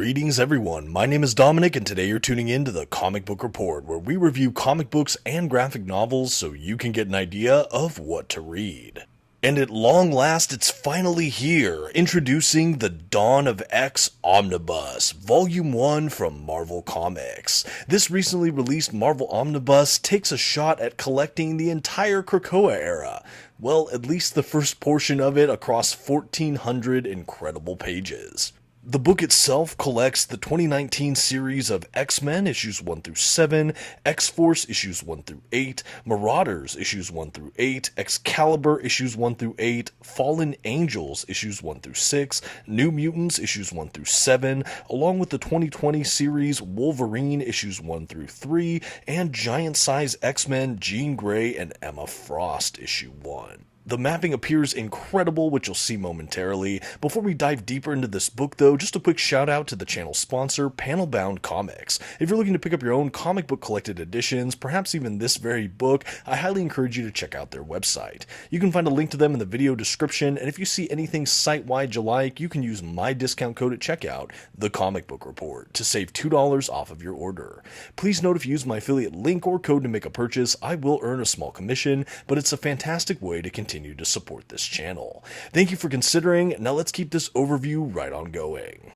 Greetings everyone, my name is Dominic and today you're tuning in to the Comic Book Report, where we review comic books and graphic novels so you can get an idea of what to read. And at long last, it's finally here, introducing the Dawn of X Omnibus, Volume 1 from Marvel Comics. This recently released Marvel Omnibus takes a shot at collecting the entire Krakoa-Era. Well, at least the first portion of it across 1,400 incredible pages. The book itself collects the 2019 series of X-Men issues 1 through 7, X-Force issues 1 through 8, Marauders issues 1 through 8, Excalibur issues 1 through 8, Fallen Angels issues 1 through 6, New Mutants issues 1 through 7, along with the 2020 series Wolverine issues 1 through 3, and Giant Size X-Men Jean Grey and Emma Frost issue 1. The mapping appears incredible, which you'll see momentarily. Before we dive deeper into this book though, just a quick shout out to the channel sponsor, Panelbound Comics. If you're looking to pick up your own comic book collected editions, perhaps even this very book, I highly encourage you to check out their website. You can find a link to them in the video description, and if you see anything site-wide you like, you can use my discount code at checkout, TheComicBookReport, to save $2 off of your order. Please note if you use my affiliate link or code to make a purchase, I will earn a small commission, but it's a fantastic way to continue to support this channel. Thank you for considering. Now let's keep this overview right on going.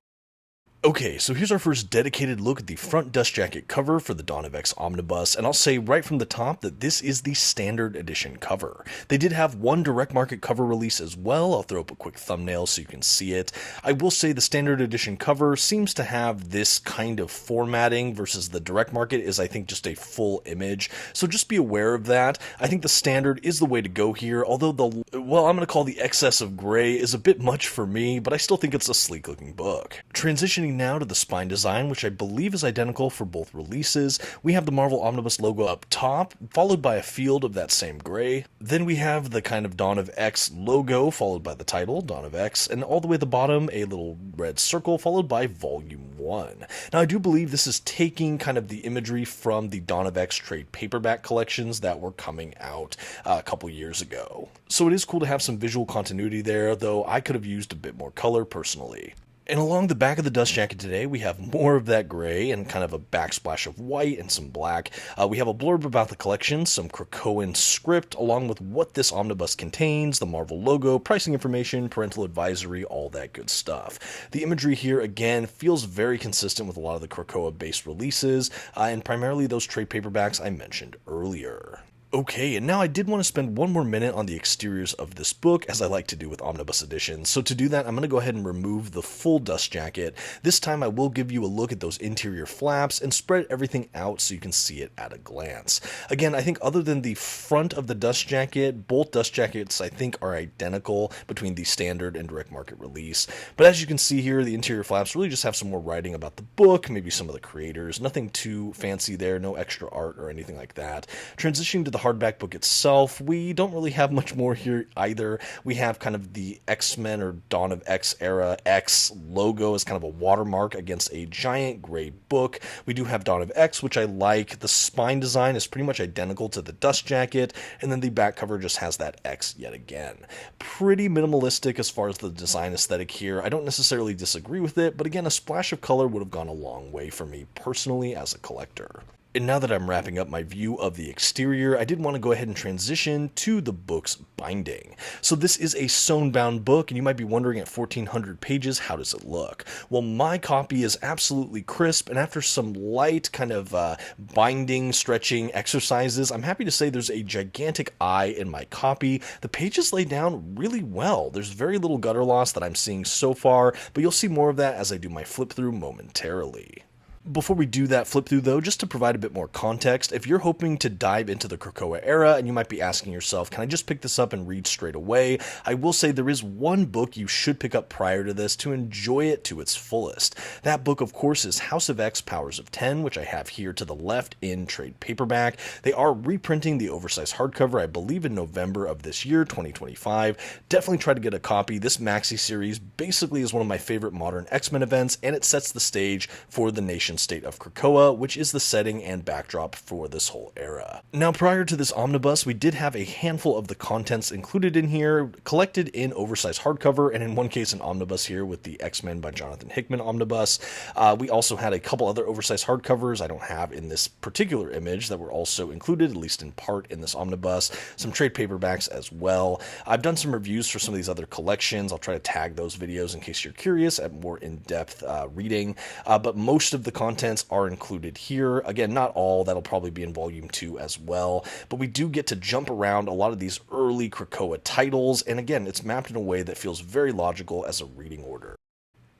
Okay, so here's our first dedicated look at the front dust jacket cover for the Dawn of X Omnibus, and I'll say right from the top that this is the standard edition cover. They did have one direct market cover release as well. I'll throw up a quick thumbnail so you can see it. I will say the standard edition cover seems to have this kind of formatting versus the direct market is, I think, just a full image, so just be aware of that. I think the standard is the way to go here, although I'm going to call the excess of gray is a bit much for me, but I still think it's a sleek looking book. Transitioning now to the spine design, which I believe is identical for both releases. We have the Marvel Omnibus logo up top, followed by a field of that same gray. Then we have the kind of Dawn of X logo, followed by the title, Dawn of X, and all the way at the bottom, a little red circle, followed by Volume 1. Now, I do believe this is taking kind of the imagery from the Dawn of X trade paperback collections that were coming out a couple years ago. So it is cool to have some visual continuity there, though I could have used a bit more color personally. And along the back of the dust jacket today, we have more of that gray and kind of a backsplash of white and some black. We have a blurb about the collection, some Krakoan script, along with what this omnibus contains, the Marvel logo, pricing information, parental advisory, all that good stuff. The imagery here, again, feels very consistent with a lot of the Krakoa-based releases, and primarily those trade paperbacks I mentioned earlier. Okay, and now I did want to spend one more minute on the exteriors of this book, as I like to do with omnibus editions. So to do that, I'm going to go ahead and remove the full dust jacket. This time I will give you a look at those interior flaps and spread everything out so you can see it at a glance. Again, I think other than the front of the dust jacket, both dust jackets I think are identical between the standard and direct market release. But as you can see here, the interior flaps really just have some more writing about the book, maybe some of the creators. Nothing too fancy there, no extra art or anything like that. Transitioning to the hardback book itself, we don't really have much more here either. We have kind of the X-Men or Dawn of X era X logo as kind of a watermark against a giant gray book. We do have Dawn of X, which I like. The spine design is pretty much identical to the dust jacket, and then the back cover just has that X yet again. Pretty minimalistic as far as the design aesthetic here. I don't necessarily disagree with it, but again, a splash of color would have gone a long way for me personally as a collector. And now that I'm wrapping up my view of the exterior, I did want to go ahead and transition to the book's binding. So this is a sewn bound book, and you might be wondering at 1,400 pages, how does it look? Well, my copy is absolutely crisp, and after some light kind of binding, stretching exercises, I'm happy to say there's a gigantic eye in my copy. The pages lay down really well. There's very little gutter loss that I'm seeing so far, but you'll see more of that as I do my flip through momentarily. Before we do that flip through though, just to provide a bit more context, if you're hoping to dive into the Krakoa-Era and you might be asking yourself, can I just pick this up and read straight away? I will say there is one book you should pick up prior to this to enjoy it to its fullest. That book, of course, is House of X Powers of 10, which I have here to the left in trade paperback. They are reprinting the oversized hardcover, I believe in November of this year, 2025. Definitely try to get a copy. This maxi series basically is one of my favorite modern X-Men events, and it sets the stage for the Nation nation-state of Krakoa, which is the setting and backdrop for this whole era. Now, prior to this omnibus, we did have a handful of the contents included in here, collected in oversized hardcover, and in one case an omnibus here with the X-Men by Jonathan Hickman omnibus. We also had a couple other oversized hardcovers I don't have in this particular image that were also included, at least in part, in this omnibus. Some trade paperbacks as well. I've done some reviews for some of these other collections. I'll try to tag those videos in case you're curious at more in-depth reading, but most of the contents are included here. Again, not all. That'll probably be in volume 2 as well, but we do get to jump around a lot of these early Krakoa titles, and again, it's mapped in a way that feels very logical as a reading order.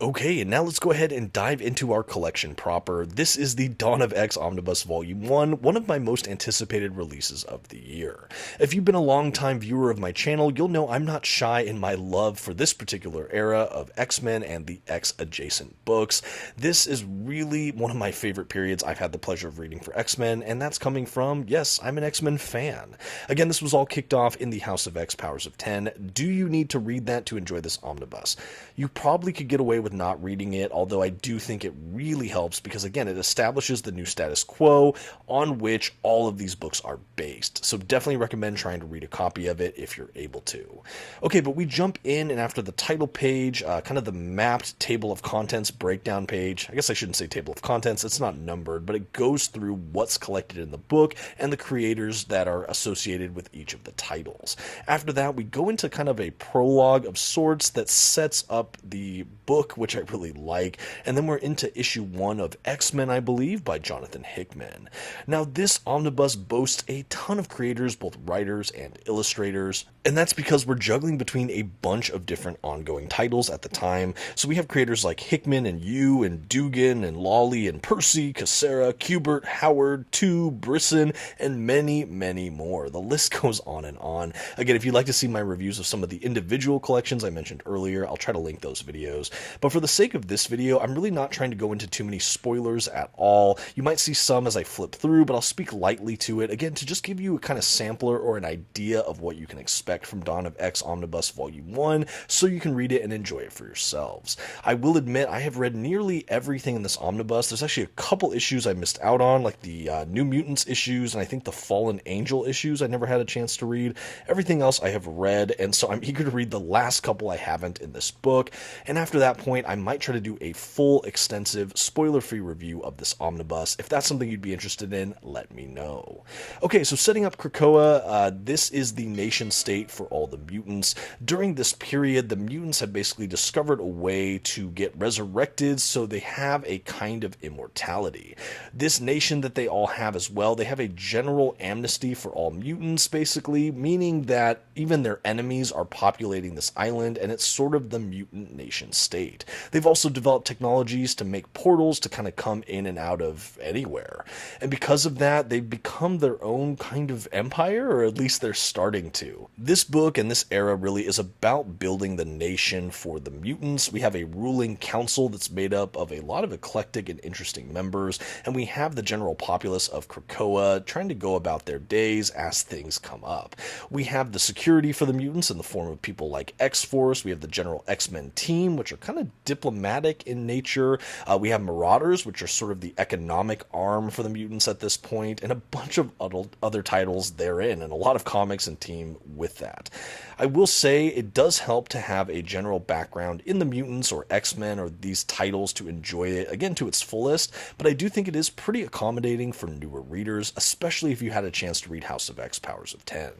Okay, and now let's go ahead and dive into our collection proper. This is the Dawn of X Omnibus Volume 1, one of my most anticipated releases of the year. If you've been a long-time viewer of my channel, you'll know I'm not shy in my love for this particular era of X-Men and the X-adjacent books. This is really one of my favorite periods I've had the pleasure of reading for X-Men, and that's coming from, yes, I'm an X-Men fan. Again, this was all kicked off in the House of X Powers of 10. Do you need to read that to enjoy this omnibus? You probably could get away with not reading it, although I do think it really helps because, again, it establishes the new status quo on which all of these books are based. So definitely recommend trying to read a copy of it if you're able to. Okay, but we jump in, and after the title page, kind of the mapped table of contents breakdown page, I guess I shouldn't say table of contents, it's not numbered, but it goes through what's collected in the book and the creators that are associated with each of the titles. After that, we go into kind of a prologue of sorts that sets up the book, which I really like, and then we're into issue 1 of X-Men, I believe, by Jonathan Hickman. Now, this omnibus boasts a ton of creators, both writers and illustrators, and that's because we're juggling between a bunch of different ongoing titles at the time. So we have creators like Hickman and Yu and Dugan and Lawley and Percy, Cassera, Kubert, Howard, Tu, Brisson, and many, many more. The list goes on and on. Again, if you'd like to see my reviews of some of the individual collections I mentioned earlier, I'll try to link those videos. But for the sake of this video, I'm really not trying to go into too many spoilers at all. You might see some as I flip through, but I'll speak lightly to it, again, to just give you a kind of sampler or an idea of what you can expect from Dawn of X Omnibus Volume 1, so you can read it and enjoy it for yourselves. I will admit, I have read nearly everything in this omnibus. There's actually a couple issues I missed out on, like the New Mutants issues, and I think the Fallen Angel issues I never had a chance to read. Everything else I have read, and so I'm eager to read the last couple I haven't in this book, and after that point, I might try to do a full, extensive, spoiler-free review of this omnibus. If that's something you'd be interested in, let me know. Okay, so setting up Krakoa, this is the nation-state for all the mutants. During this period, the mutants have basically discovered a way to get resurrected, so they have a kind of immortality. This nation that they all have as well, they have a general amnesty for all mutants, basically, meaning that even their enemies are populating this island, and it's sort of the mutant nation state. They've also developed technologies to make portals to kind of come in and out of anywhere. And because of that, they've become their own kind of empire, or at least they're starting to. This book and this era really is about building the nation for the mutants. We have a ruling council that's made up of a lot of eclectic and interesting members, and we have the general populace of Krakoa trying to go about their days as things come up. We have the security for the mutants in the form of people like X-Force. We have the general X-Men team, which are kind of diplomatic in nature. We have Marauders, which are sort of the economic arm for the mutants at this point, and a bunch of other titles therein, and a lot of comics and team with that. I will say it does help to have a general background in the mutants or X-Men or these titles to enjoy it, again, to its fullest, but I do think it is pretty accommodating for newer readers, especially if you had a chance to read House of X Powers of 10.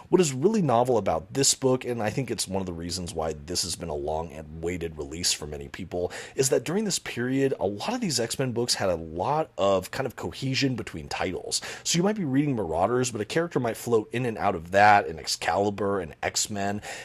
What is really novel about this book, and I think it's one of the reasons why this has been a long and waited release for many people, is that during this period, a lot of these X-Men books had a lot of kind of cohesion between titles. So you might be reading Marauders, but a character might float in and out of that, and Excalibur, and X-Men,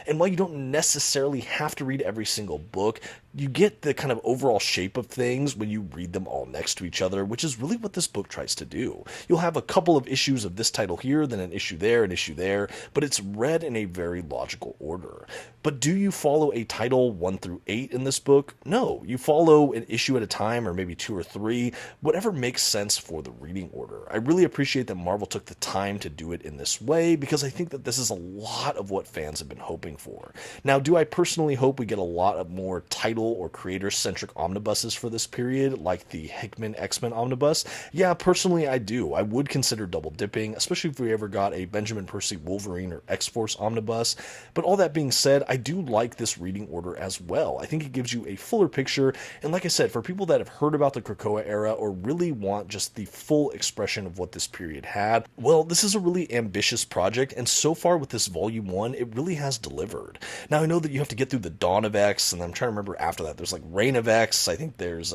and while you don't necessarily have to read every single book, you get the kind of overall shape of things when you read them all next to each other, which is really what this book tries to do. You'll have a couple of issues of this title here, then an issue there, but it's read in a very logical order. But do you follow a title 1 through 8 in this book? No, you follow an issue at a time, or maybe 2 or 3, whatever makes sense for the reading order. I really appreciate that Marvel took the time to do it in this way, because I think that this is a lot lot of what fans have been hoping for. Now, do I personally hope we get a lot of more title or creator-centric omnibuses for this period, like the Hickman X-Men omnibus? Yeah, personally I do. I would consider double dipping, especially if we ever got a Benjamin Percy Wolverine or X-Force omnibus. But all that being said, I do like this reading order as well. I think it gives you a fuller picture, and like I said, for people that have heard about the Krakoa-Era or really want just the full expression of what this period had, well, this is a really ambitious project, and so far with this volume 1, it really has delivered. Now, I know that you have to get through the Dawn of X, and I'm trying to remember after that, there's like Reign of X, I think there's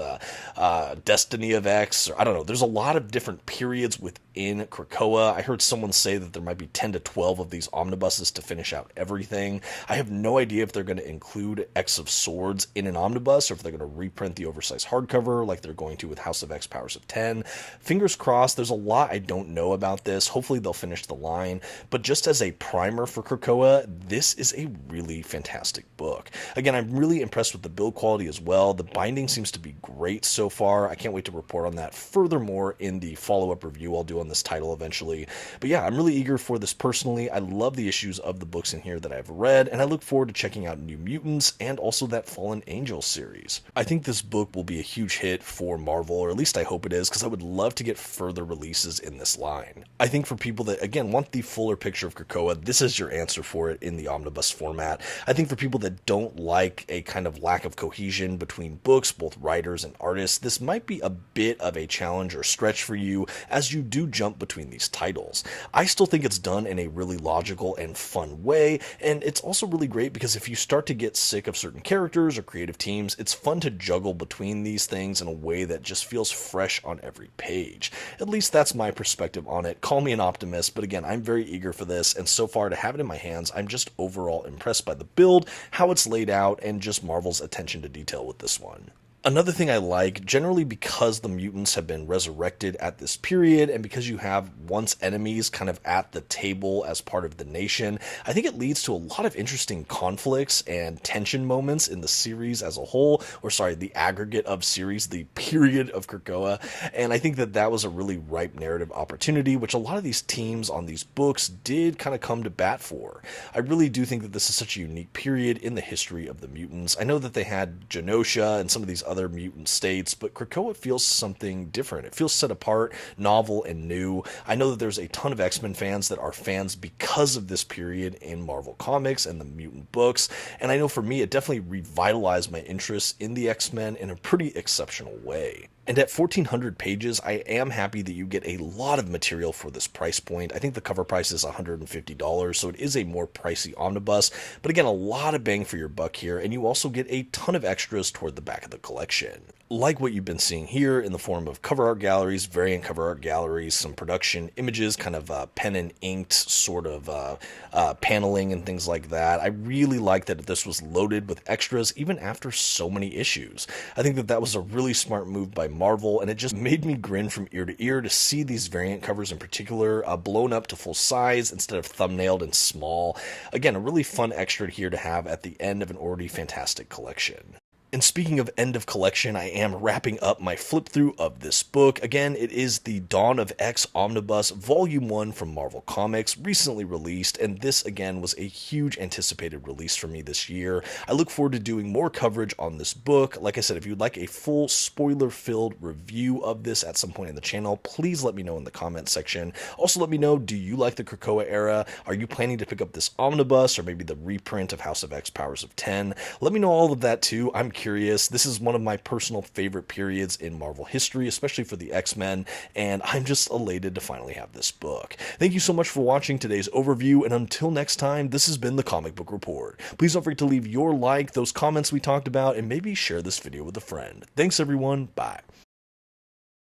Destiny of X, or I don't know, there's a lot of different periods within Krakoa. I heard someone say that there might be 10 to 12 of these omnibuses to finish out everything. I have no idea if they're going to include X of Swords in an omnibus, or if they're going to reprint the oversized hardcover like they're going to with House of X Powers of 10. Fingers crossed. There's a lot I don't know about this. Hopefully they'll finish the line, but just as a primer for Krakoa, this is a really fantastic book. Again, I'm really impressed with the build quality as well. The binding seems to be great so far. I can't wait to report on that furthermore in the follow-up review I'll do on this title eventually. But yeah, I'm really eager for this personally. I love the issues of the books in here that I've read, and I look forward to checking out New Mutants and also that Fallen Angels series. I think this book will be a huge hit for Marvel, or at least I hope it is, because I would love to get further releases in this line. I think for people that, again, want the fuller picture of Krakoa, this is your answer for it in the omnibus format. I think for people that don't like a kind of lack of cohesion between books, both writers and artists, this might be a bit of a challenge or stretch for you as you do jump between these titles. I still think it's done in a really logical and fun way, and it's also really great because if you start to get sick of certain characters or creative teams, it's fun to juggle between these things in a way that just feels fresh on every page. At least that's my perspective on it. Call me an optimist, but again, I'm very eager for this, and so far to have it in my hands, I'm just overall impressed by the build, how it's laid out, and just Marvel's attention to detail with this one. Another thing I like, generally because the mutants have been resurrected at this period, and because you have once enemies kind of at the table as part of the nation, I think it leads to a lot of interesting conflicts and tension moments in the series as a whole, or sorry, the aggregate of series, the period of Krakoa, and I think that that was a really ripe narrative opportunity, which a lot of these teams on these books did kind of come to bat for. I really do think that this is such a unique period in the history of the mutants. I know that they had Genosha and some of these other mutant states, but Krakoa feels something different. It feels set apart, novel, and new. I know that there's a ton of X-Men fans that are fans because of this period in Marvel Comics and the mutant books, and I know for me it definitely revitalized my interest in the X-Men in a pretty exceptional way. And at 1,400 pages, I am happy that you get a lot of material for this price point. I think the cover price is $150, so it is a more pricey omnibus, but again, a lot of bang for your buck here, and you also get a ton of extras toward the back of the collection. Like what you've been seeing here in the form of cover art galleries, variant cover art galleries, some production images, kind of pen and inked sort of paneling and things like that. I really like that this was loaded with extras even after so many issues. I think that that was a really smart move by Marvel, and it just made me grin from ear to ear to see these variant covers in particular blown up to full size instead of thumbnailed and small. Again, a really fun extra here to have at the end of an already fantastic collection. And speaking of end of collection, I am wrapping up my flip through of this book. Again, it is the Dawn of X Omnibus Volume 1 from Marvel Comics, recently released, and this again was a huge anticipated release for me this year. I look forward to doing more coverage on this book. Like I said, if you'd like a full spoiler-filled review of this at some point in the channel, please let me know in the comments section. Also let me know, do you like the Krakoa-Era? Are you planning to pick up this omnibus or maybe the reprint of House of X Powers of 10? Let me know all of that too. I'm curious. This is one of my personal favorite periods in Marvel history, especially for the X-Men, and I'm just elated to finally have this book. Thank you so much for watching today's overview, and until next time, this has been the Comic Book Report. Please don't forget to leave your like, those comments we talked about, and maybe share this video with a friend. Thanks everyone, bye.